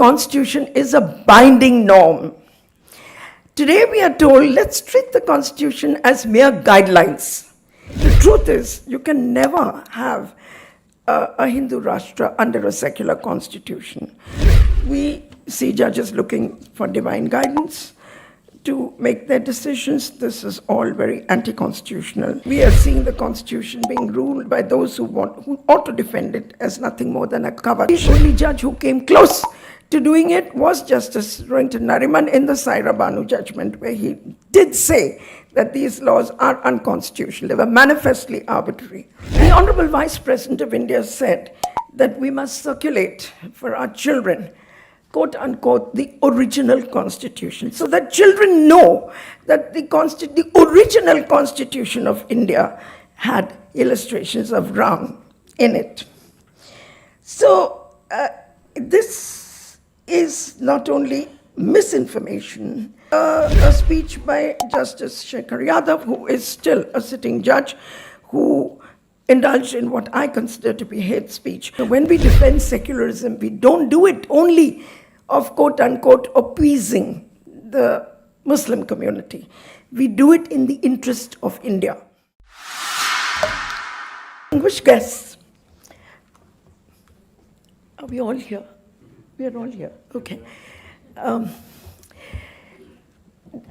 Constitution is a binding norm. Today we are told, let's treat the Constitution as mere guidelines. The truth is, you can never have a Hindu Rashtra under a secular constitution. We see judges looking for divine guidance to make their decisions. This is all very anti-constitutional. We are seeing the constitution being ruled by those who ought to defend it as nothing more than a cover. The only judge who came close to doing it was Justice Rohinton Nariman in the Saira Banu judgment, where he did say that these laws are unconstitutional. They were manifestly arbitrary. The Honorable Vice President of India said that we must circulate for our children, quote unquote, the original constitution, so that children know that the original constitution of India had illustrations of Ram in it. So this is not only misinformation. A speech by Justice Shekhar Yadav, who is still a sitting judge, who indulged in what I consider to be hate speech. When we defend secularism, we don't do it only of quote-unquote appeasing the Muslim community. We do it in the interest of India. Distinguished guests, are we all here? We are all here, okay.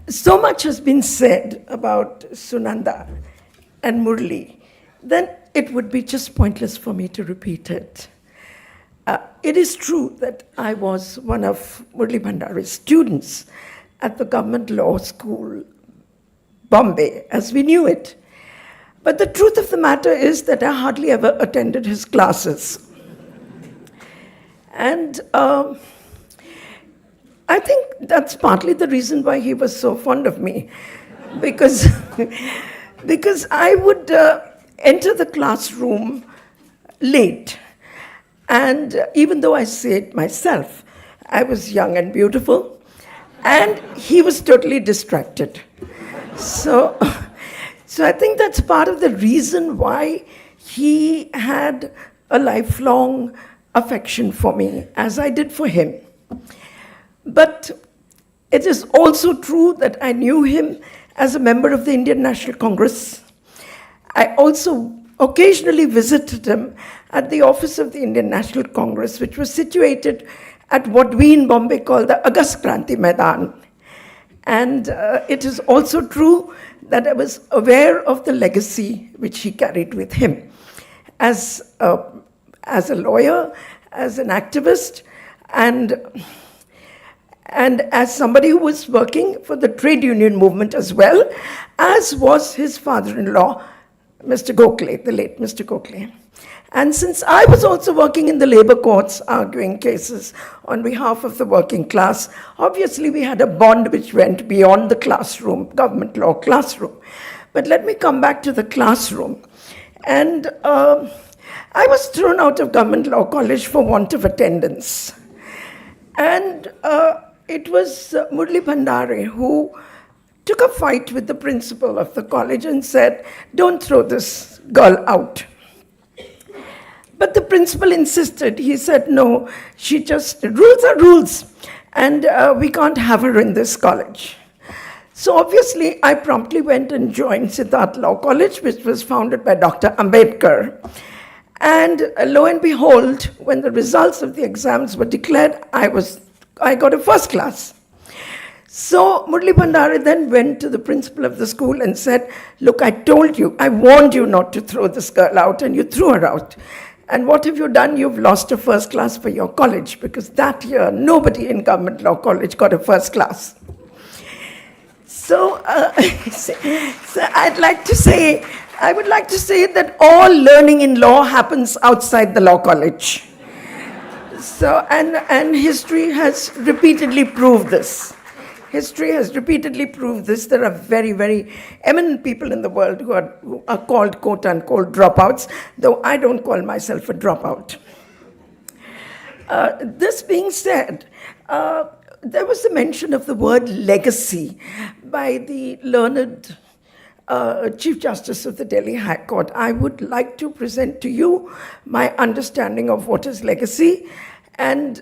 So much has been said about Sunanda and Murli, then it would be just pointless for me to repeat it. It is true that I was one of Murli Bhandari's students at the Government Law School, Bombay, as we knew it. But the truth of the matter is that I hardly ever attended his classes. And I think that's partly the reason why he was so fond of me, because I would enter the classroom late. And even though I say it myself, I was young and beautiful, and he was totally distracted. So I think that's part of the reason why he had a lifelong affection for me, as I did for him. But it is also true that I knew him as a member of the Indian National Congress. I also occasionally visited him at the office of the Indian National Congress, which was situated at what we in Bombay call the Agast Kranti Maidan. And it is also true that I was aware of the legacy which he carried with him as a lawyer, as an activist, and as somebody who was working for the trade union movement as well, as was his father-in-law, Mr. Gokhale, the late Mr. Gokhale. And since I was also working in the labor courts, arguing cases on behalf of the working class, obviously we had a bond which went beyond the classroom, government law classroom. But let me come back to the classroom. And I was thrown out of Government Law College for want of attendance. And it was Murli Bhandari who took a fight with the principal of the college and said, don't throw this girl out. But the principal insisted. He said, no, rules are rules, and we can't have her in this college. So obviously, I promptly went and joined Siddharth Law College, which was founded by Dr. Ambedkar. And lo and behold, when the results of the exams were declared, I got a first class. So Murli Bhandari then went to the principal of the school and said, look, I told you, I warned you not to throw this girl out, and you threw her out. And what have you done? You've lost a first class for your college, because that year, nobody in Government Law College got a first class. So, I would like to say that all learning in law happens outside the law college. So, and history has repeatedly proved this. History has repeatedly proved this. There are very, very eminent people in the world who are called quote-unquote dropouts, though I don't call myself a dropout. This being said, there was a mention of the word legacy by the learned Chief Justice of the Delhi High Court. I would like to present to you my understanding of what is legacy and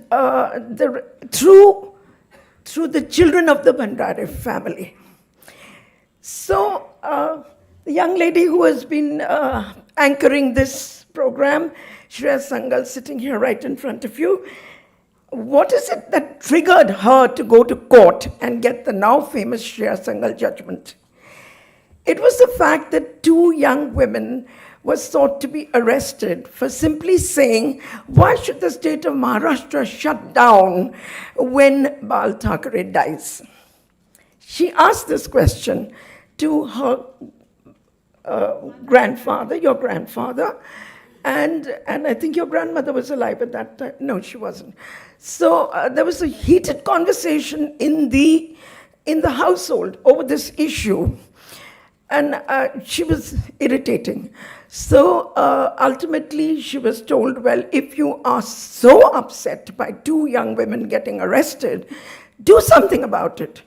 through the children of the Bhandare family. So the young lady who has been anchoring this program, Shreya Sangal, sitting here right in front of you, what is it that triggered her to go to court and get the now famous Shreya Sangal judgment? It was the fact that two young women were thought to be arrested for simply saying, why should the state of Maharashtra shut down when Bal Thackeray dies? She asked this question to her grandfather, your grandfather, and I think your grandmother was alive at that time. No, she wasn't. So there was a heated conversation in the household over this issue. And she was irritating. So ultimately, she was told, well, if you are so upset by two young women getting arrested, do something about it.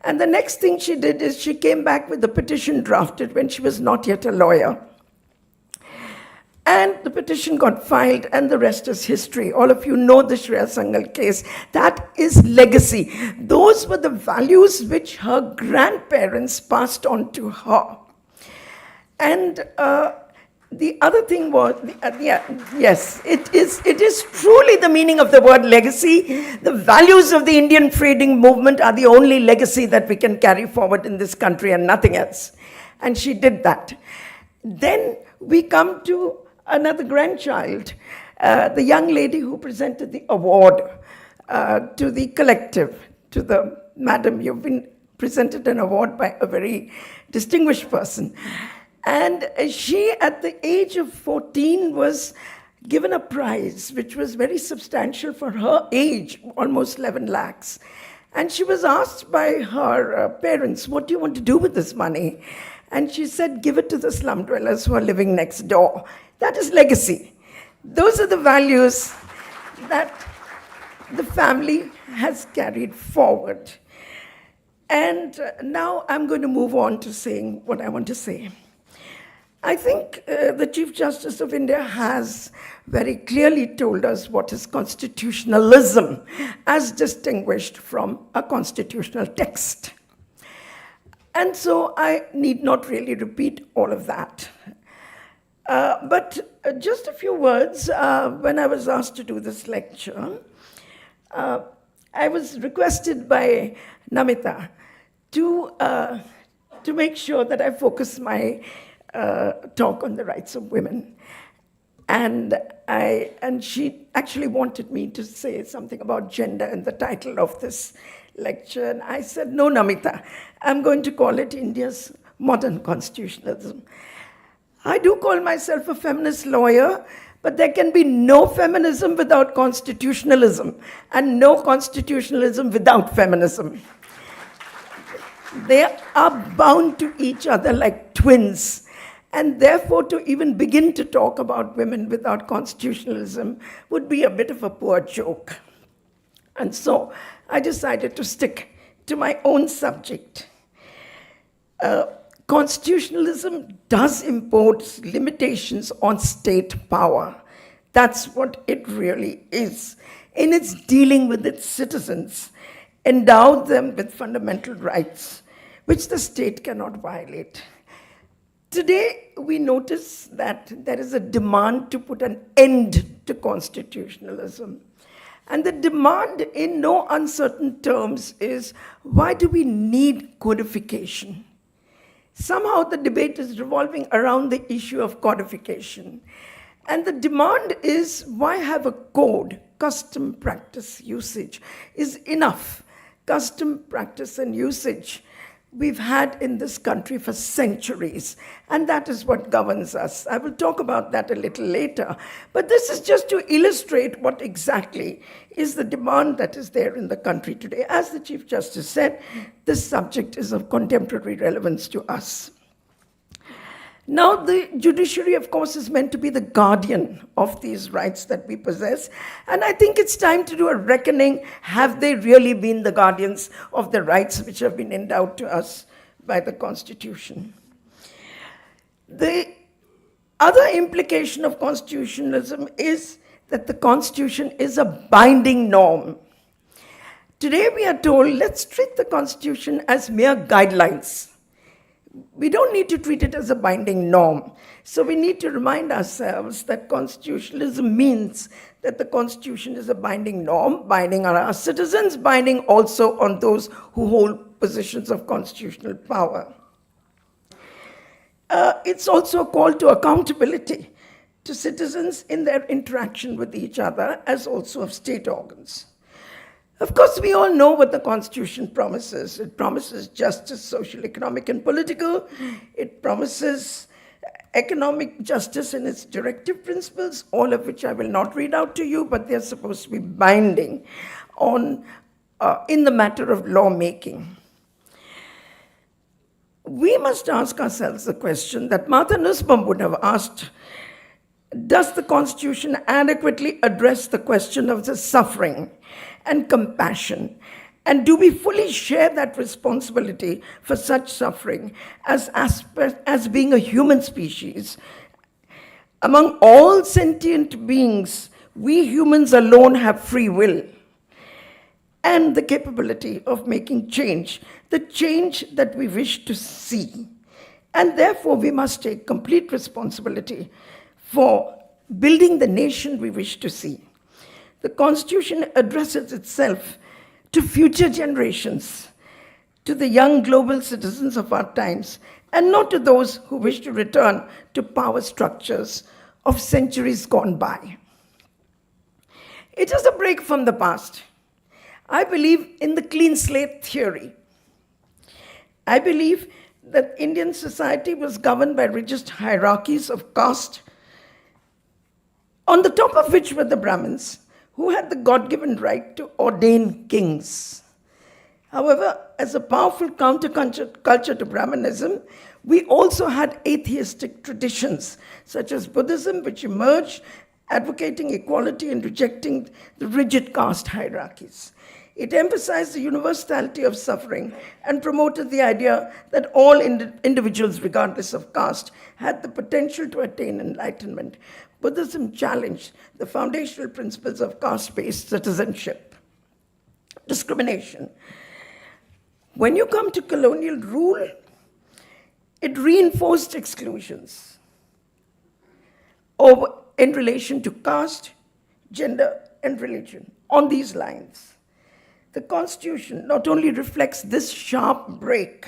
And the next thing she did is she came back with a petition drafted when she was not yet a lawyer. And the petition got filed, and the rest is history. All of you know the Shreya Sangal case. That is legacy. Those were the values which her grandparents passed on to her. And the other thing was, yes, it is truly the meaning of the word legacy. The values of the Indian freedom movement are the only legacy that we can carry forward in this country and nothing else. And she did that. Then we come to another grandchild, the young lady who presented the award to the collective, to the madam, you've been presented an award by a very distinguished person. And she, at the age of 14, was given a prize, which was very substantial for her age, almost 11 lakhs. And she was asked by her parents, what do you want to do with this money? And she said, give it to the slum dwellers who are living next door. That is legacy. Those are the values that the family has carried forward. And now I'm going to move on to saying what I want to say. I think the Chief Justice of India has very clearly told us what is constitutionalism as distinguished from a constitutional text. And so I need not really repeat all of that. But just a few words. When I was asked to do this lecture, I was requested by Namita to make sure that I focus my talk on the rights of women. And she actually wanted me to say something about gender in the title of this lecture. And I said, no, Namita, I'm going to call it India's modern constitutionalism. I do call myself a feminist lawyer, but there can be no feminism without constitutionalism, and no constitutionalism without feminism. They are bound to each other like twins. And therefore, to even begin to talk about women without constitutionalism would be a bit of a poor joke. And so I decided to stick to my own subject. Constitutionalism does impose limitations on state power. That's what it really is. In its dealing with its citizens, endow them with fundamental rights, which the state cannot violate. Today, we notice that there is a demand to put an end to constitutionalism. And the demand, in no uncertain terms, is, why do we need codification? Somehow the debate is revolving around the issue of codification. And the demand is, why have a code? Custom, practice, usage is enough. Custom, practice, and usage we've had in this country for centuries, and that is what governs us. I will talk about that a little later, but this is just to illustrate what exactly is the demand that is there in the country today. As the Chief Justice said, this subject is of contemporary relevance to us. Now, the judiciary, of course, is meant to be the guardian of these rights that we possess. And I think it's time to do a reckoning. Have they really been the guardians of the rights which have been endowed to us by the Constitution? The other implication of constitutionalism is that the Constitution is a binding norm. Today we are told, let's treat the Constitution as mere guidelines. We don't need to treat it as a binding norm. So we need to remind ourselves that constitutionalism means that the Constitution is a binding norm, binding on our citizens, binding also on those who hold positions of constitutional power. It's also a call to accountability to citizens in their interaction with each other, as also of state organs. Of course, we all know what the Constitution promises. It promises justice, social, economic, and political. It promises economic justice in its directive principles, all of which I will not read out to you, but they're supposed to be binding on, in the matter of lawmaking. We must ask ourselves the question that Martha Nussbaum would have asked: does the Constitution adequately address the question of the suffering and compassion? And do we fully share that responsibility for such suffering as being a human species? Among all sentient beings, we humans alone have free will and the capability of making change, the change that we wish to see. And therefore, we must take complete responsibility for building the nation we wish to see. The Constitution addresses itself to future generations, to the young global citizens of our times, and not to those who wish to return to power structures of centuries gone by. It is a break from the past. I believe in the clean slate theory. I believe that Indian society was governed by rigid hierarchies of caste, on the top of which were the Brahmins, who had the God-given right to ordain kings. However, as a powerful counterculture to Brahmanism, we also had atheistic traditions, such as Buddhism, which emerged advocating equality and rejecting the rigid caste hierarchies. It emphasized the universality of suffering and promoted the idea that all individuals, regardless of caste, had the potential to attain enlightenment. Buddhism challenged the foundational principles of caste-based citizenship, discrimination. When you come to colonial rule, it reinforced exclusions in relation to caste, gender, and religion. On these lines, the Constitution not only reflects this sharp break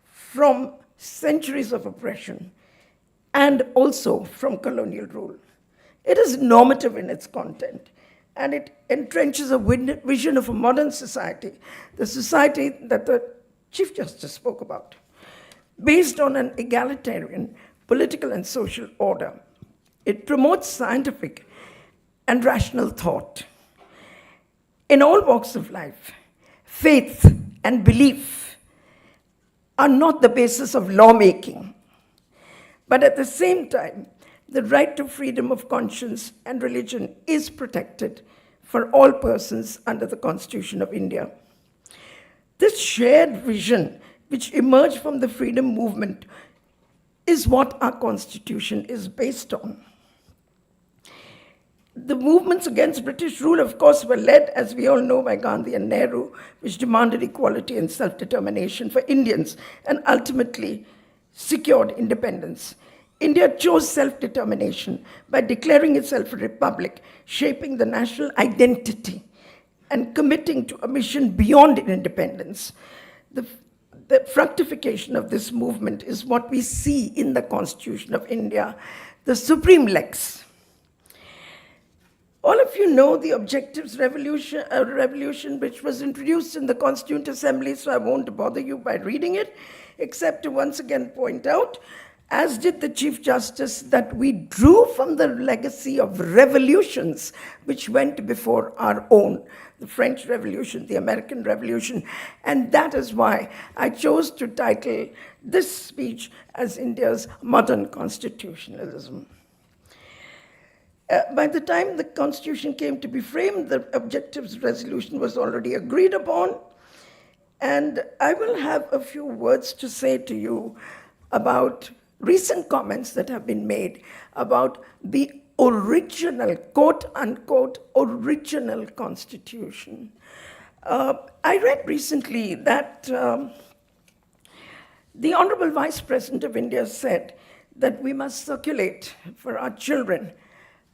from centuries of oppression and also from colonial rule, it is normative in its content, and it entrenches a vision of a modern society, the society that the Chief Justice spoke about, based on an egalitarian political and social order. It promotes scientific and rational thought. In all walks of life, faith and belief are not the basis of lawmaking, but at the same time, the right to freedom of conscience and religion is protected for all persons under the Constitution of India. This shared vision, which emerged from the freedom movement, is what our Constitution is based on. The movements against British rule, of course, were led, as we all know, by Gandhi and Nehru, which demanded equality and self-determination for Indians and ultimately secured independence. India chose self-determination by declaring itself a republic, shaping the national identity and committing to a mission beyond independence. The fructification of this movement is what we see in the Constitution of India, the supreme lex. All of you know the Objectives Revolution, which was introduced in the Constituent Assembly, so I won't bother you by reading it, except to once again point out, as did the Chief Justice, that we drew from the legacy of revolutions which went before our own, the French Revolution, the American Revolution, and that is why I chose to title this speech as India's modern constitutionalism. By the time the Constitution came to be framed, the Objectives Resolution was already agreed upon, and I will have a few words to say to you about recent comments that have been made about the original, quote unquote, original constitution. I read recently that the Honorable Vice President of India said that we must circulate for our children,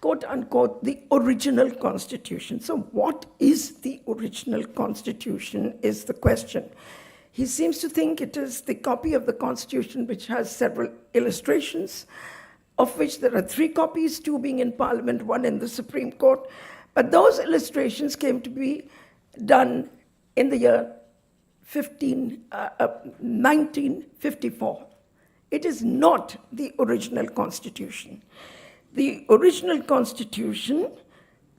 quote unquote, the original constitution. So what is the original constitution is the question. He seems to think it is the copy of the constitution which has several illustrations, of which there are 3 copies, 2 being in Parliament, 1 in the Supreme Court. But those illustrations came to be done in the year 1954. It is not the original constitution. The original constitution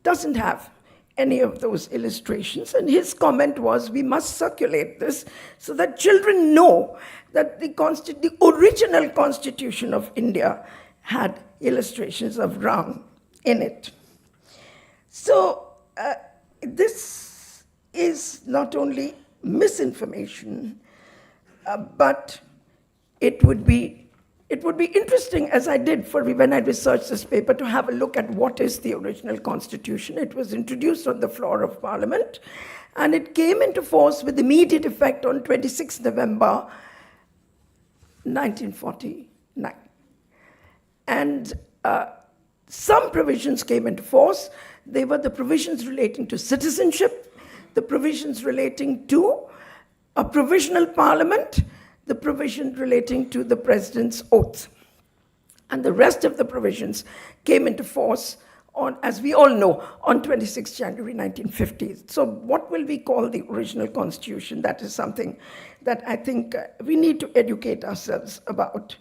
doesn't have any of those illustrations, and his comment was, we must circulate this so that children know that the original constitution of India had illustrations of Ram in it. So this is not only misinformation, but it would be interesting, as I did when I researched this paper, to have a look at what is the original constitution. It was introduced on the floor of Parliament, and it came into force with immediate effect on 26 November 1949. And some provisions came into force. They were the provisions relating to citizenship, the provisions relating to a provisional parliament, the provision relating to the president's oath. And the rest of the provisions came into force on, as we all know, on 26 January 1950. So what will we call the original constitution? That is something that I think we need to educate ourselves about.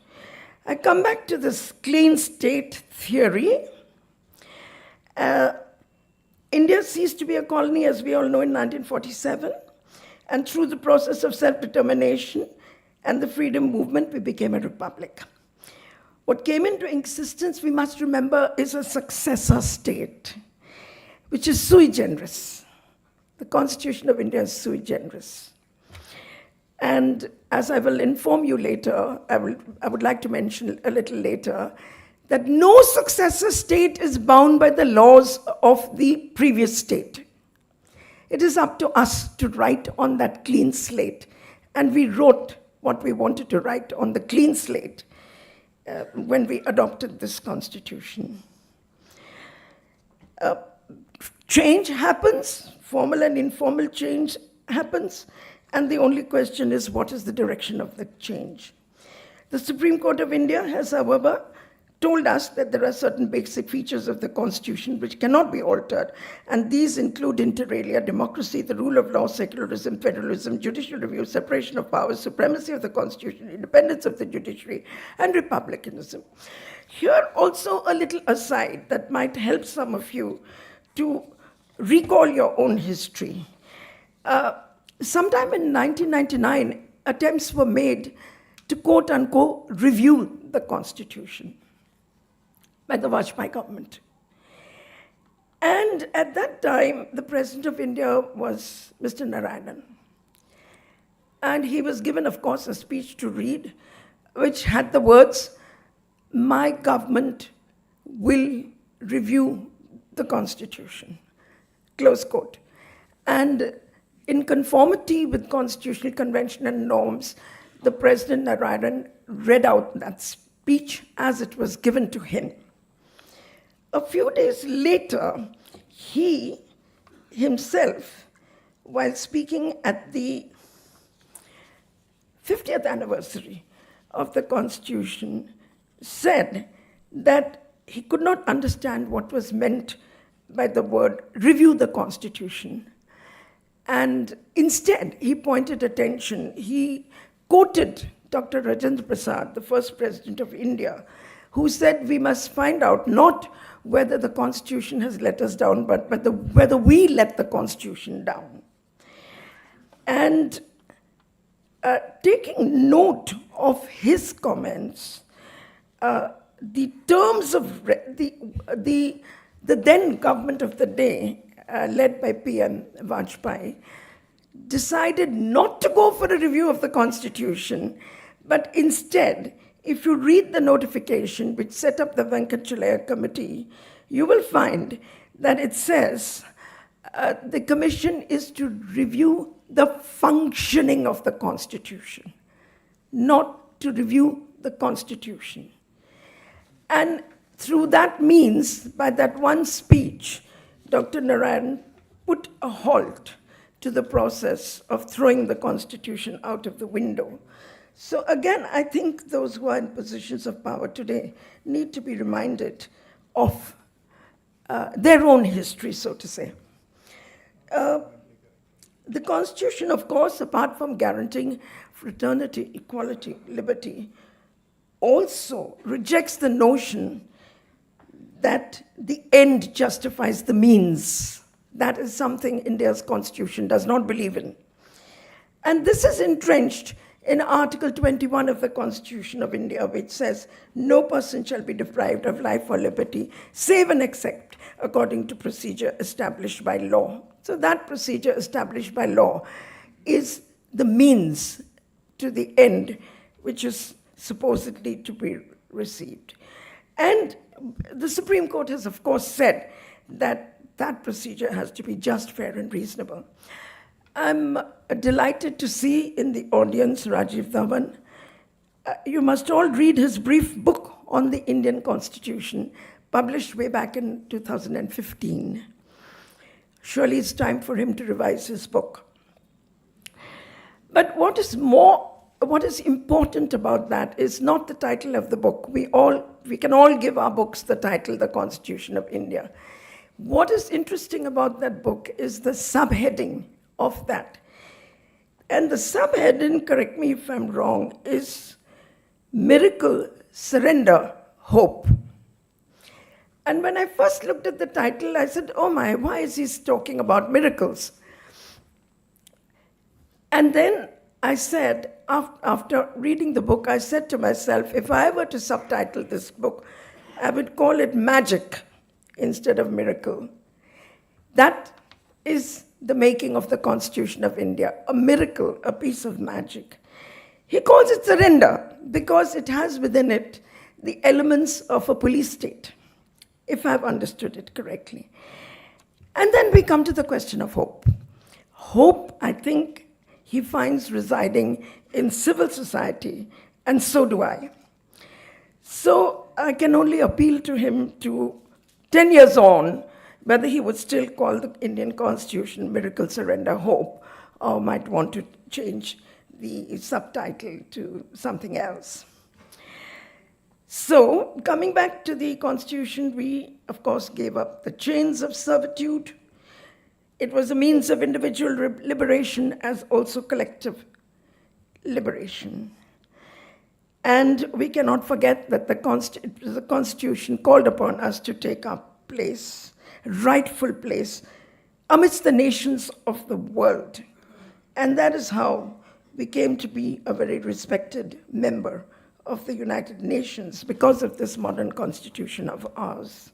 I come back to this clean state theory. India ceased to be a colony, as we all know, in 1947. And through the process of self-determination and the freedom movement, we became a republic. What came into existence, we must remember, is a successor state, which is sui generis. The Constitution of India is sui generis. And as I will inform you later, I would like to mention a little later, that no successor state is bound by the laws of the previous state. It is up to us to write on that clean slate. And we wrote what we wanted to write on the clean slate when we adopted this constitution. Change happens, formal and informal change happens, and the only question is, what is the direction of the change? The Supreme Court of India has, however, told us that there are certain basic features of the Constitution which cannot be altered, and these include inter alia, democracy, the rule of law, secularism, federalism, judicial review, separation of powers, supremacy of the Constitution, independence of the judiciary, and republicanism. Here also a little aside that might help some of you to recall your own history. Sometime in 1999, attempts were made to quote-unquote review the Constitution by the Vajpayee government. And at that time, the President of India was Mr. Narayanan. And he was given, of course, a speech to read, which had the words, "My government will review the Constitution," close quote. And in conformity with constitutional convention and norms, the President Narayanan read out that speech as it was given to him. A few days later, he himself, while speaking at the 50th anniversary of the Constitution, said that he could not understand what was meant by the word review the Constitution. And instead, he pointed attention, he quoted Dr. Rajendra Prasad, the first president of India, who said we must find out not whether the Constitution has let us down, but whether we let the Constitution down. And taking note of his comments, the terms of the then government of the day, led by PM Vajpayee, decided not to go for a review of the Constitution, but instead if you read the notification which set up the Venkatachalaya committee, you will find that it says the commission is to review the functioning of the Constitution, not to review the Constitution. And through that means, by that one speech, Dr. Narayan put a halt to the process of throwing the Constitution out of the window. So again, I think those who are in positions of power today need to be reminded of their own history, so to say. The Constitution, of course, apart from guaranteeing fraternity, equality, liberty, also rejects the notion that the end justifies the means. That is something India's Constitution does not believe in. And this is entrenched in Article 21 of the Constitution of India, which says, no person shall be deprived of life or liberty, save and except according to procedure established by law. So that procedure established by law is the means to the end, which is supposedly to be received. And the Supreme Court has, of course, said that that procedure has to be just, fair, and reasonable. I'm delighted to see in the audience Rajiv Dhawan. You must all read his brief book on the Indian Constitution, published way back in 2015. Surely it's time for him to revise his book. But what is important about that is not the title of the book. We can all give our books the title, The Constitution of India. What is interesting about that book is the subheading of that. And the subheading, correct me if I'm wrong, is Miracle, Surrender, Hope. And when I first looked at the title, I said, oh my, why is he talking about miracles? And then I said, after reading the book, I said to myself, if I were to subtitle this book, I would call it Magic instead of Miracle. That is the making of the Constitution of India, a miracle, a piece of magic. He calls it surrender because it has within it the elements of a police state, if I've understood it correctly. And then we come to the question of hope. Hope, I think, he finds residing in civil society, and so do I. So I can only appeal to him to, 10 years on, whether he would still call the Indian Constitution Miracle, Surrender, Hope, or might want to change the subtitle to something else. So, coming back to the Constitution, we, of course, gave up the chains of servitude. It was a means of individual liberation as also collective liberation. And we cannot forget that the Constitution called upon us to take our place, rightful place, amidst the nations of the world. And that is how we came to be a very respected member of the United Nations because of this modern constitution of ours.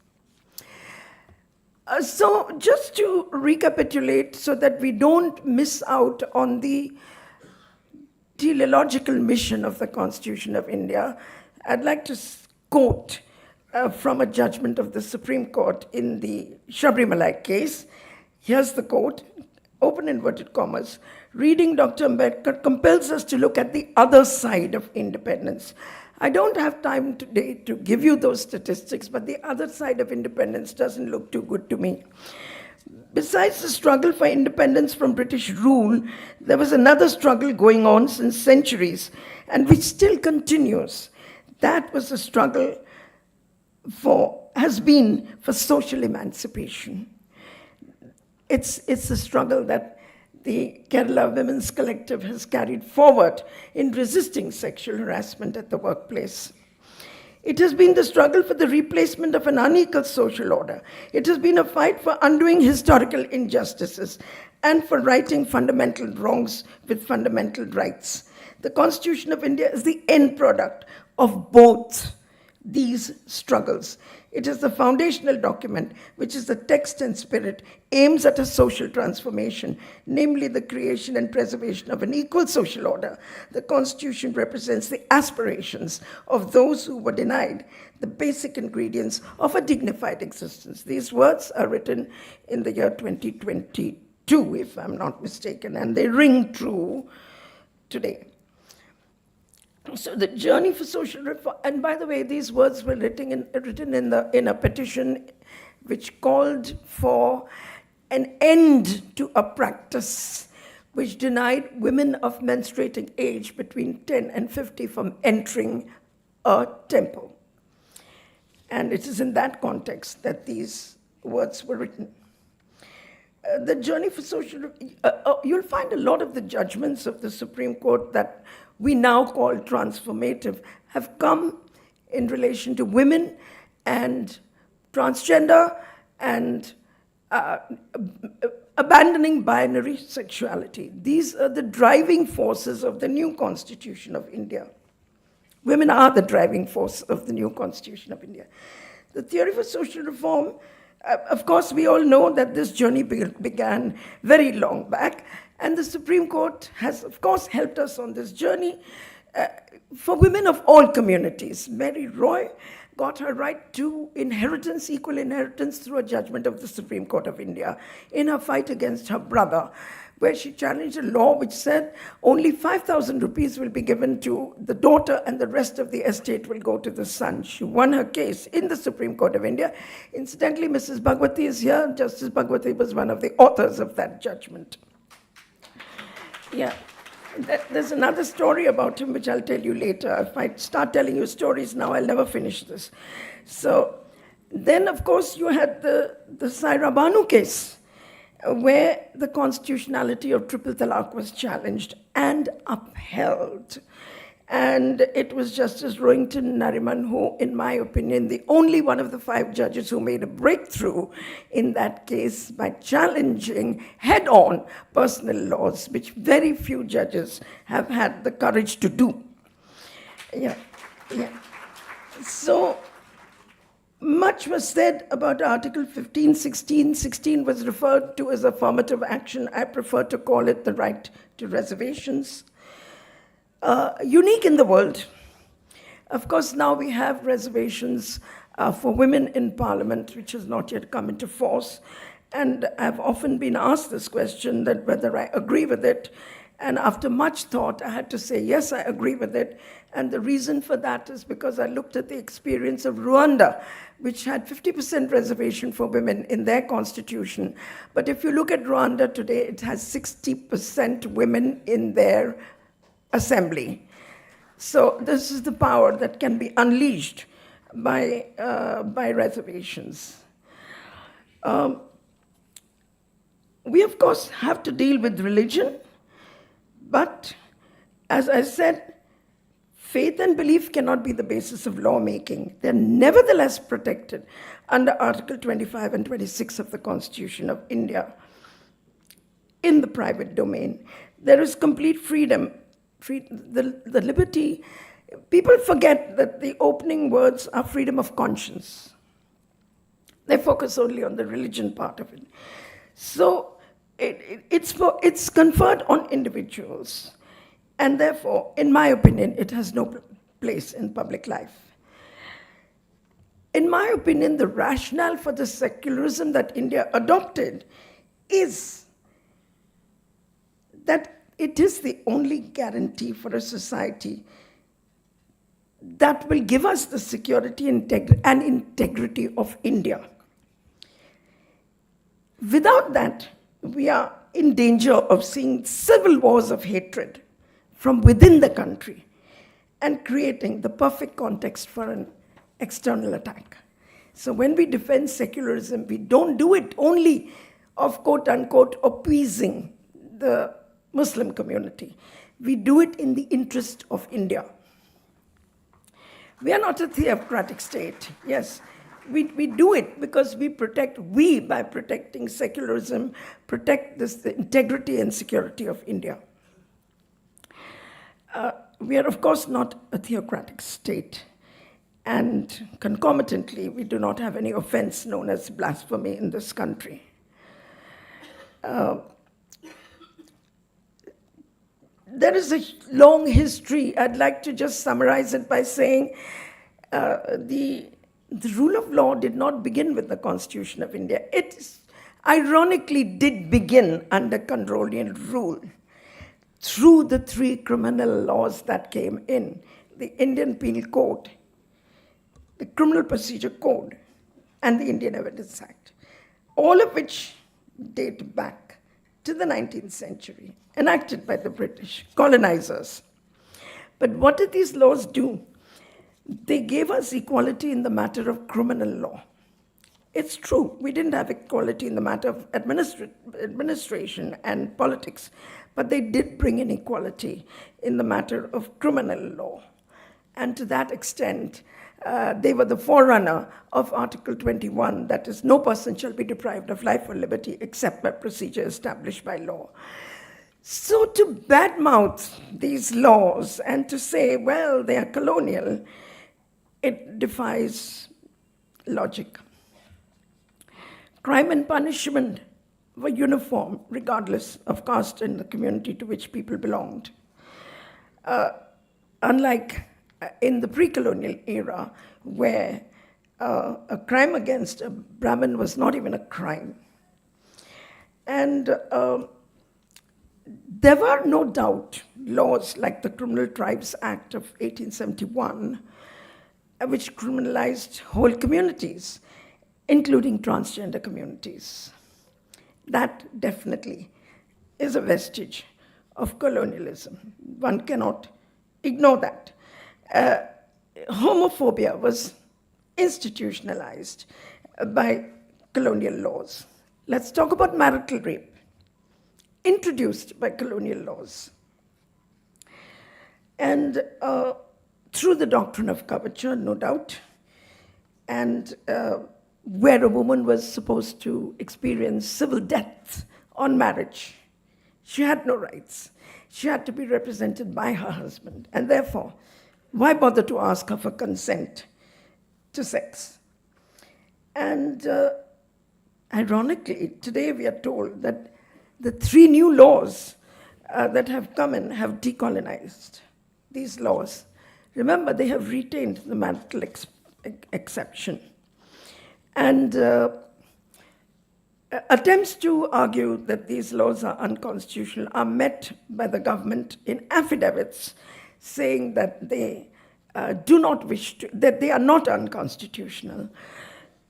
So just to recapitulate so that we don't miss out on the teleological mission of the Constitution of India, I'd like to quote from a judgment of the Supreme Court in the Sabarimala case. Here's the quote, open inverted commas, reading Dr. Ambedkar compels us to look at the other side of independence. I don't have time today to give you those statistics, but the other side of independence doesn't look too good to me. Besides the struggle for independence from British rule, there was another struggle going on since centuries, and which still continues. That was the struggle has been for social emancipation. It's a struggle that the Kerala Women's Collective has carried forward in resisting sexual harassment at the workplace. It has been the struggle for the replacement of an unequal social order. It has been a fight for undoing historical injustices and for righting fundamental wrongs with fundamental rights. The Constitution of India is the end product of both these struggles. It is the foundational document, which is the text and spirit, aims at a social transformation, namely the creation and preservation of an equal social order. The Constitution represents the aspirations of those who were denied the basic ingredients of a dignified existence. These words are written in the year 2022, if I'm not mistaken, and they ring true today. So the journey for social reform, and by the way, these words were written in a petition which called for an end to a practice which denied women of menstruating age between 10 and 50 from entering a temple. And it is in that context that these words were written. The journey for social, you'll find a lot of the judgments of the Supreme Court that we now call transformative have come in relation to women and transgender and abandoning binary sexuality. These are the driving forces of the new Constitution of India. Women are the driving force of the new Constitution of India. The theory for social reform, of course, we all know that this journey began very long back, and the Supreme Court has, of course, helped us on this journey for women of all communities. Mary Roy got her right to inheritance, equal inheritance, through a judgment of the Supreme Court of India in her fight against her brother, where she challenged a law which said only 5,000 rupees will be given to the daughter and the rest of the estate will go to the son. She won her case in the Supreme Court of India. Incidentally, Mrs. Bhagwati is here. Justice Bhagwati was one of the authors of that judgment. Yeah. There's another story about him, which I'll tell you later. If I start telling you stories now, I'll never finish this. So then, of course, you had the Saira Banu case, where the constitutionality of triple talaq was challenged and upheld. And it was Justice Rohington Nariman who, in my opinion, the only one of the 5 judges who made a breakthrough in that case by challenging head-on personal laws, which very few judges have had the courage to do. Yeah. So much was said about Article 15, 16. 16 was referred to as affirmative action. I prefer to call it the right to reservations. Unique in the world. Of course, now we have reservations for women in Parliament, which has not yet come into force. And I've often been asked this question, that whether I agree with it. And after much thought, I had to say, yes, I agree with it. And the reason for that is because I looked at the experience of Rwanda, which had 50% reservation for women in their constitution. But if you look at Rwanda today, it has 60% women in their assembly. So this is the power that can be unleashed by reservations. We, of course, have to deal with religion, but as I said, faith and belief cannot be the basis of lawmaking. They're nevertheless protected under Article 25 and 26 of the Constitution of India in the private domain. There is complete freedom. The liberty, people forget that the opening words are freedom of conscience. They focus only on the religion part of it. So it's conferred on individuals. And therefore, in my opinion, it has no place in public life. In my opinion, the rationale for the secularism that India adopted is that it is the only guarantee for a society that will give us the security and integrity of India. Without that, we are in danger of seeing civil wars of hatred from within the country and creating the perfect context for an external attack. So when we defend secularism, we don't do it only of quote-unquote appeasing the Muslim community. We do it in the interest of India. We are not a theocratic state. Yes, we do it because by protecting secularism, protect the integrity and security of India. We are, of course, not a theocratic state. And concomitantly, we do not have any offense known as blasphemy in this country. There is a long history. I'd like to just summarize it by saying the rule of law did not begin with the Constitution of India. It ironically did begin under colonial rule through the three criminal laws that came in: the Indian Penal Code, the Criminal Procedure Code, and the Indian Evidence Act, all of which date back to the 19th century, enacted by the British colonizers. But what did these laws do? They gave us equality in the matter of criminal law. It's true, we didn't have equality in the matter of administration and politics, but they did bring in equality in the matter of criminal law. And to that extent, they were the forerunner of Article 21, that is, no person shall be deprived of life or liberty except by procedure established by law. So to badmouth these laws and to say, well, they are colonial, it defies logic. Crime and punishment were uniform, regardless of caste and the community to which people belonged. Unlike in the pre-colonial era, where a crime against a Brahmin was not even a crime. And there were no doubt laws like the Criminal Tribes Act of 1871, which criminalized whole communities, including transgender communities. That definitely is a vestige of colonialism. One cannot ignore that. Homophobia was institutionalized by colonial laws. Let's talk about marital rape, introduced by colonial laws. And through the doctrine of coverture, no doubt, and where a woman was supposed to experience civil death on marriage, she had no rights. She had to be represented by her husband, and therefore, why bother to ask her for consent to sex? And ironically, today we are told that the three new laws that have come in have decolonized these laws. Remember, they have retained the marital exception. And attempts to argue that these laws are unconstitutional are met by the government in affidavits saying that they do not wish to, that they are not unconstitutional.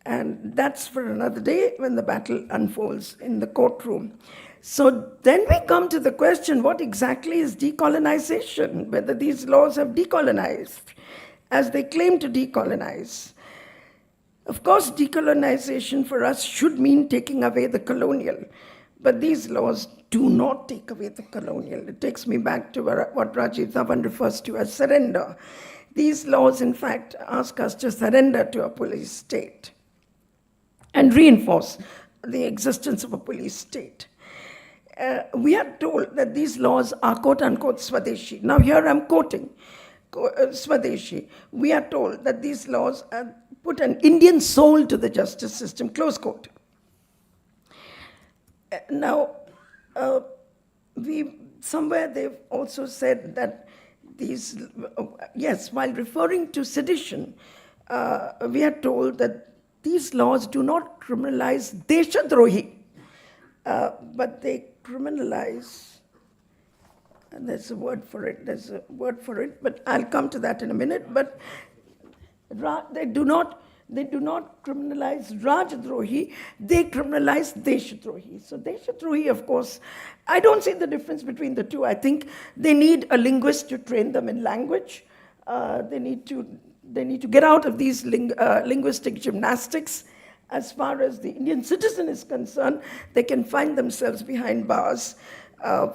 And that's for another day when the battle unfolds in the courtroom. So then we come to the question, what exactly is decolonization? Whether these laws have decolonized as they claim to decolonize. Of course, decolonization for us should mean taking away the colonial, but these laws do not take away the colonial. It takes me back to what Rajiv Dhawan refers to as surrender. These laws, in fact, ask us to surrender to a police state and reinforce the existence of a police state. We are told that these laws are quote-unquote Swadeshi. Now here I'm quoting Swadeshi. We are told that these laws put an Indian soul to the justice system, close quote. Now, somewhere they've also said that these, yes, while referring to sedition, we are told that these laws do not criminalize Deshadrohi, but they criminalize, and there's a word for it, but I'll come to that in a minute, but they do not criminalize Rajdrohi, they criminalize Deshadrohi. So Deshadrohi, of course, I don't see the difference between the two. I think they need a linguist to train them in language. They need to get out of these linguistic gymnastics. As far as the Indian citizen is concerned, they can find themselves behind bars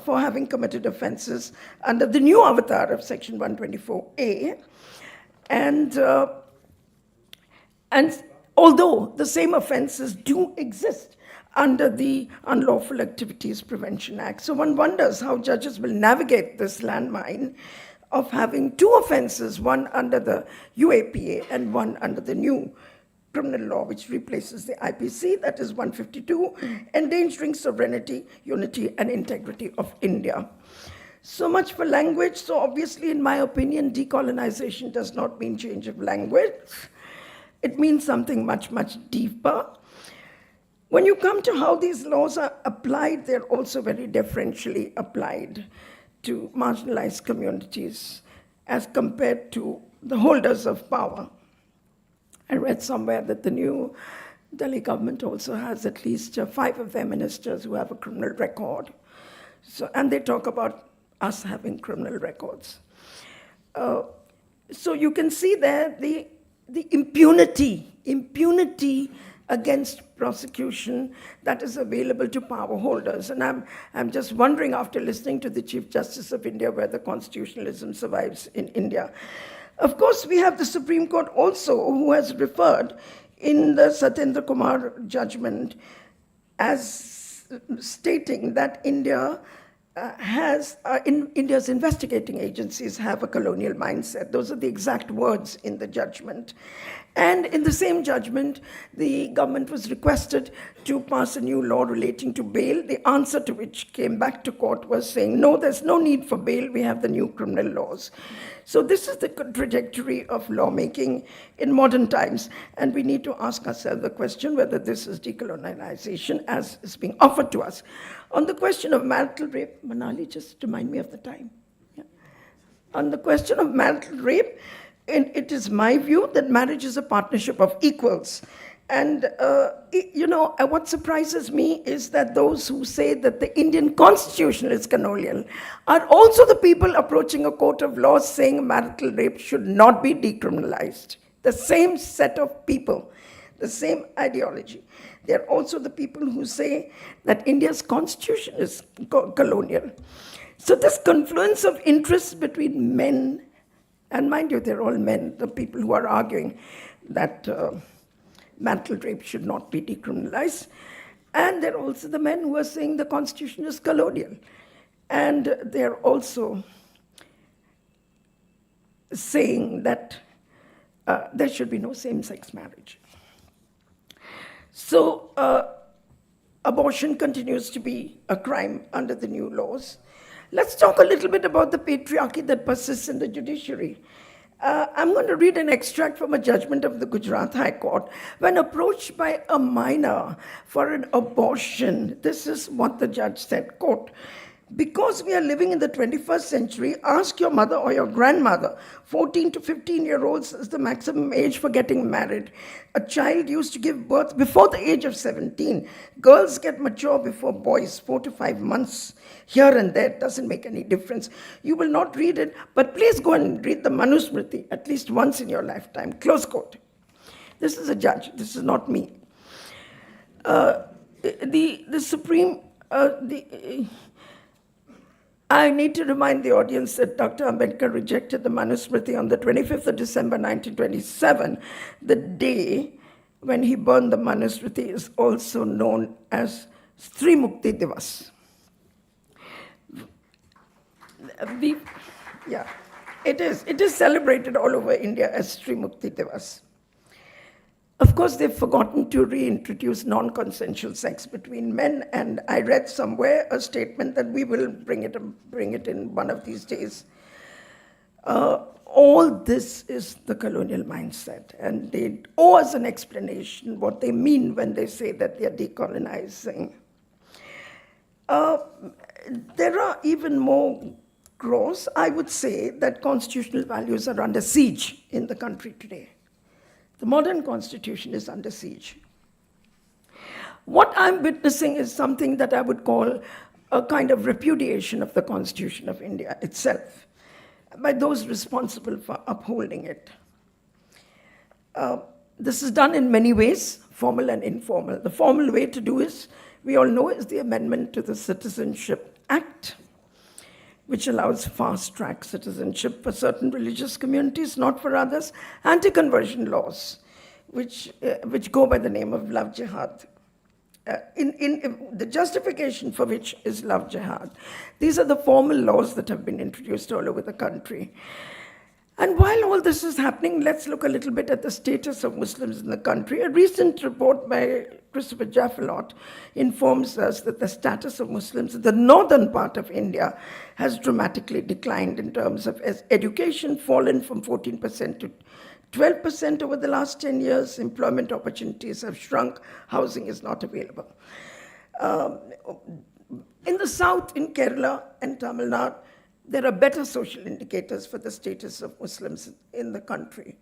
for having committed offenses under the new avatar of Section 124A. And although the same offenses do exist under the Unlawful Activities Prevention Act. So one wonders how judges will navigate this landmine of having two offenses, one under the UAPA and one under the new criminal law, which replaces the IPC, that is 152, endangering sovereignty, unity, and integrity of India. So much for language. So obviously, in my opinion, decolonization does not mean change of language. It means something much, much deeper. When you come to how these laws are applied, they're also very differentially applied to marginalized communities as compared to the holders of power. I read somewhere that the new Delhi government also has at least 5 of their ministers who have a criminal record. So, and they talk about us having criminal records. So you can see there the impunity against prosecution that is available to power holders. And I'm just wondering, after listening to the Chief Justice of India, whether constitutionalism survives in India. Of course, we have the Supreme Court also, who has referred in the Satyendra Kumar judgment as stating that India's investigating agencies have a colonial mindset. Those are the exact words in the judgment. And in the same judgment, the government was requested to pass a new law relating to bail. The answer to which came back to court was saying, no, there's no need for bail. We have the new criminal laws. So this is the trajectory of lawmaking in modern times. And we need to ask ourselves the question whether this is decolonization as is being offered to us. On the question of marital rape, Manali, just remind me of the time. Yeah. On the question of marital rape, it is my view that marriage is a partnership of equals. And, what surprises me is that those who say that the Indian constitution is colonial are also the people approaching a court of law saying marital rape should not be decriminalized. The same set of people, the same ideology. They're also the people who say that India's constitution is colonial. So this confluence of interests between men, and mind you, they're all men, the people who are arguing that marital rape should not be decriminalized. And they're also the men who are saying the constitution is colonial. And they're also saying that there should be no same-sex marriage. So abortion continues to be a crime under the new laws. Let's talk a little bit about the patriarchy that persists in the judiciary. I'm going to read an extract from a judgment of the Gujarat High Court. When approached by a minor for an abortion, this is what the judge said, quote, "Because we are living in the 21st century, ask your mother or your grandmother. 14 to 15-year-olds is the maximum age for getting married. A child used to give birth before the age of 17. Girls get mature before boys, 4 to 5 months. Here and there, doesn't make any difference. You will not read it, but please go and read the Manusmriti at least once in your lifetime." Close quote. This is a judge. This is not me. I need to remind the audience that Dr. Ambedkar rejected the Manusmriti on the 25th of December 1927. The day when he burned the Manusmriti is also known as Stri Mukti Divas. It is celebrated all over India as Stri Mukti Divas. Of course, they've forgotten to reintroduce non-consensual sex between men, and I read somewhere a statement that we will bring it in one of these days. All this is the colonial mindset, and they owe us an explanation what they mean when they say that they are decolonizing. There are even more gross. I would say that constitutional values are under siege in the country today. The modern constitution is under siege. What I'm witnessing is something that I would call a kind of repudiation of the Constitution of India itself by those responsible for upholding it. This is done in many ways, formal and informal. The formal way to do is, we all know, is the amendment to the Citizenship Act, which allows fast-track citizenship for certain religious communities, not for others, anti-conversion laws, which go by the name of love jihad. in the justification for which is love jihad. These are the formal laws that have been introduced all over the country. And while all this is happening, let's look a little bit at the status of Muslims in the country. A recent report by Christopher Jaffelot informs us that the status of Muslims in the northern part of India has dramatically declined in terms of education, fallen from 14% to 12% over the last 10 years. Employment opportunities have shrunk. Housing is not available. In the south, in Kerala and Tamil Nadu, there are better social indicators for the status of Muslims in the country.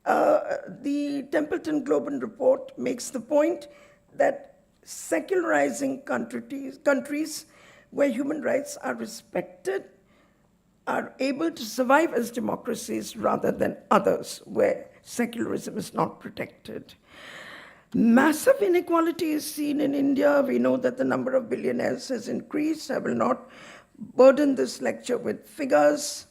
The Templeton Global report makes the point that secularizing countries where human rights are respected are able to survive as democracies rather than others where secularism is not protected. Massive inequality is seen in India. We know that the number of billionaires has increased. I will not burden this lecture with figures,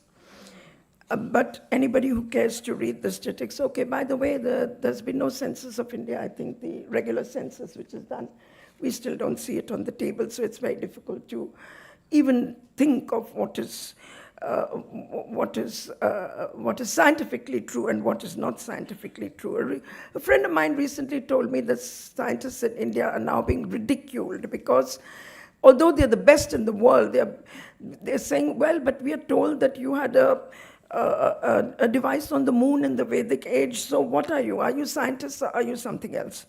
but anybody who cares to read the statistics. Okay, by the way, there's been no census of India. I think the regular census which is done, we still don't see it on the table, so it's very difficult to even think of what is scientifically true and what is not scientifically true. A friend of mine recently told me that scientists in India are now being ridiculed because although they're the best in the world, they're saying, well, but we are told that you had a device on the moon in the Vedic age, so what are you? Are you scientists or are you something else?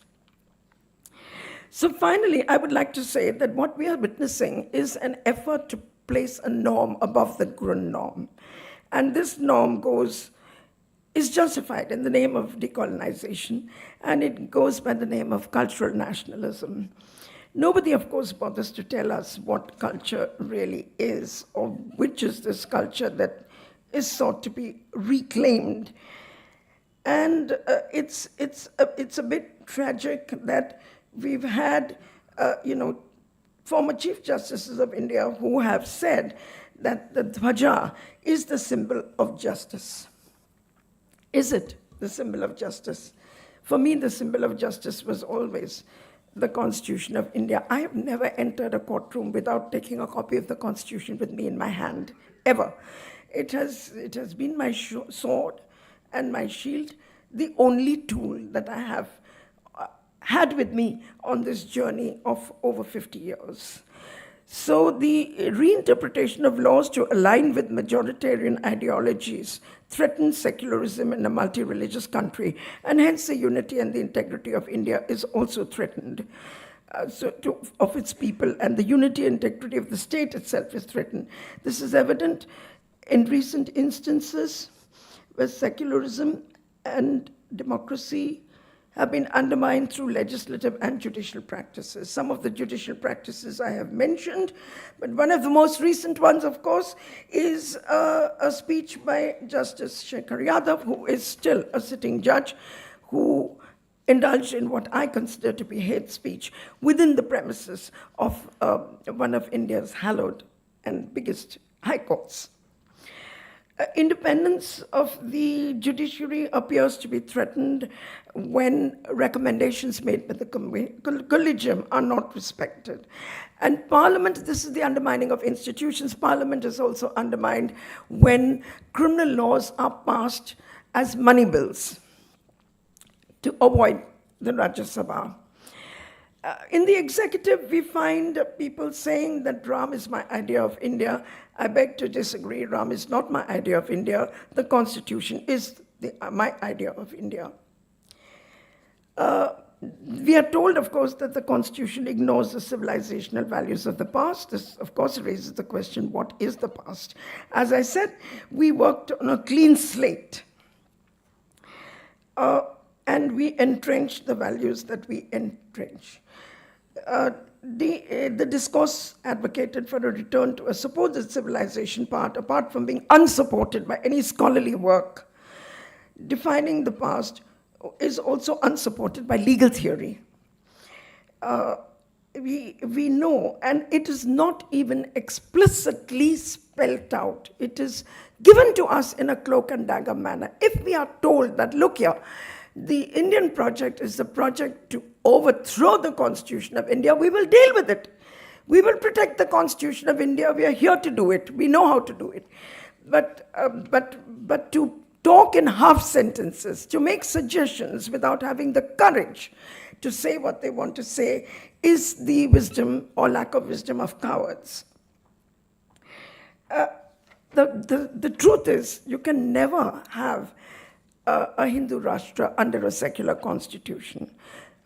So finally, I would like to say that what we are witnessing is an effort to place a norm above the grun norm. And this norm is justified in the name of decolonization, and it goes by the name of cultural nationalism. Nobody, of course, bothers to tell us what culture really is, or which is this culture that is sought to be reclaimed. And it's a bit tragic that we've had, former Chief Justices of India who have said that the Dhwaja is the symbol of justice. Is it the symbol of justice? For me, the symbol of justice was always the Constitution of India. I have never entered a courtroom without taking a copy of the Constitution with me in my hand, ever. It has been my sword and my shield, the only tool that I have had with me on this journey of over 50 years. So the reinterpretation of laws to align with majoritarian ideologies threatens secularism in a multi-religious country, and hence the unity and the integrity of India is also threatened. Of its people, and the unity and integrity of the state itself is threatened. This is evident in recent instances where secularism and democracy have been undermined through legislative and judicial practices. Some of the judicial practices I have mentioned, but one of the most recent ones, of course, is a speech by Justice Shekhar Yadav, who is still a sitting judge, who indulged in what I consider to be hate speech within the premises of one of India's hallowed and biggest high courts. Independence of the judiciary appears to be threatened when recommendations made by the collegium are not respected. And Parliament, this is the undermining of institutions. Parliament is also undermined when criminal laws are passed as money bills to avoid the Rajya Sabha. In the executive, we find people saying that Ram is my idea of India. I beg to disagree. Ram is not my idea of India. The Constitution is my idea of India. We are told, of course, that the Constitution ignores the civilizational values of the past. This, of course, raises the question, what is the past? As I said, we worked on a clean slate. And we entrench the values that we entrench. The discourse advocated for a return to a supposed civilization apart from being unsupported by any scholarly work, defining the past is also unsupported by legal theory. We know, and it is not even explicitly spelt out. It is given to us in a cloak and dagger manner. If we are told that, look here, the Indian project is the project to overthrow the Constitution of India. We will deal with it. We will protect the Constitution of India. We are here to do it. We know how to do it. But to talk in half sentences, to make suggestions without having the courage to say what they want to say, is the wisdom or lack of wisdom of cowards. The truth is, you can never have a Hindu Rashtra under a secular constitution.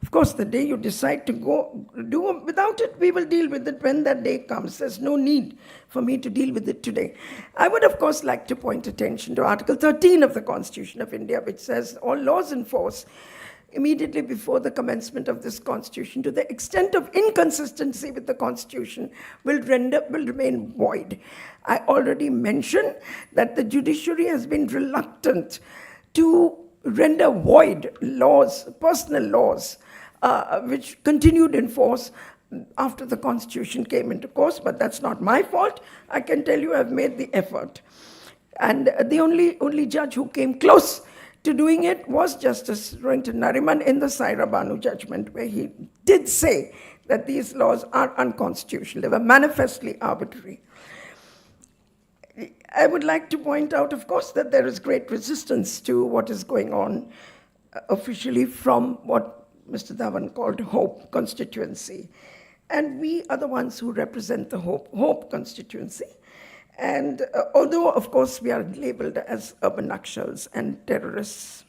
Of course, the day you decide to go do without it, we will deal with it when that day comes. There's no need for me to deal with it today. I would, of course, like to point attention to Article 13 of the Constitution of India, which says all laws in force immediately before the commencement of this Constitution, to the extent of inconsistency with the Constitution, will remain void. I already mentioned that the judiciary has been reluctant to render void laws, personal laws, which continued in force after the Constitution came into force, but that's not my fault. I can tell you I've made the effort. And the only judge who came close to doing it was Justice Rohinton Nariman in the Saira Banu judgment, where he did say that these laws are unconstitutional. They were manifestly arbitrary. I would like to point out, of course, that there is great resistance to what is going on officially from what Mr. Dhawan called Hope constituency. And we are the ones who represent the Hope constituency. And although, of course, we are labeled as urban Nakshals and terrorists,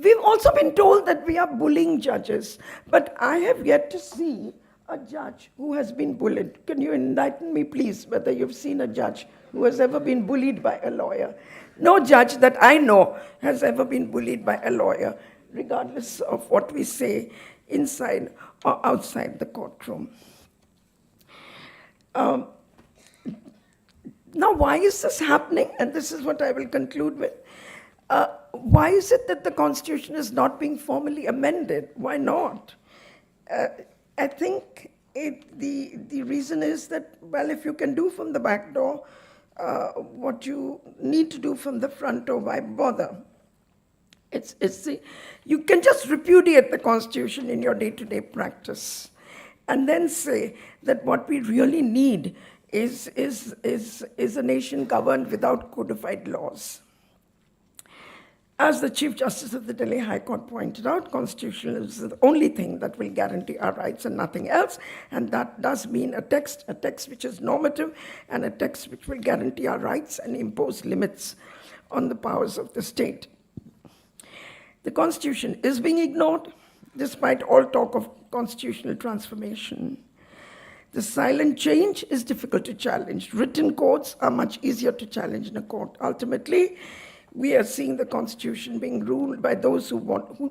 we've also been told that we are bullying judges. But I have yet to see a judge who has been bullied. Can you enlighten me, please, whether you've seen a judge who has ever been bullied by a lawyer? No judge that I know has ever been bullied by a lawyer, regardless of what we say inside or outside the courtroom. Now, why is this happening? And this is what I will conclude with. Why is it that the Constitution is not being formally amended? Why not? I think the reason is that, well, if you can do from the back door what you need to do from the front door, why bother? You can just repudiate the Constitution in your day-to-day practice and then say that what we really need is a nation governed without codified laws. As the Chief Justice of the Delhi High Court pointed out, Constitution is the only thing that will guarantee our rights and nothing else, and that does mean a text which is normative and a text which will guarantee our rights and impose limits on the powers of the state. The Constitution is being ignored, despite all talk of constitutional transformation. The silent change is difficult to challenge. Written codes are much easier to challenge in a court. Ultimately, we are seeing the Constitution being ruled by those who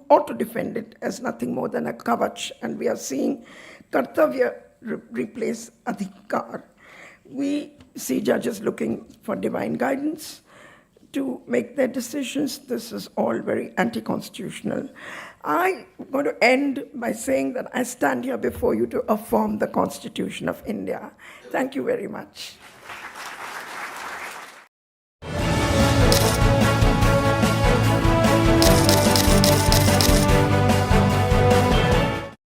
ought to defend it as nothing more than a kavach, and we are seeing kartavya replace adhikar. We see judges looking for divine guidance to make their decisions. This is all very anti-constitutional. I'm going to end by saying that I stand here before you to affirm the Constitution of India. Thank you very much.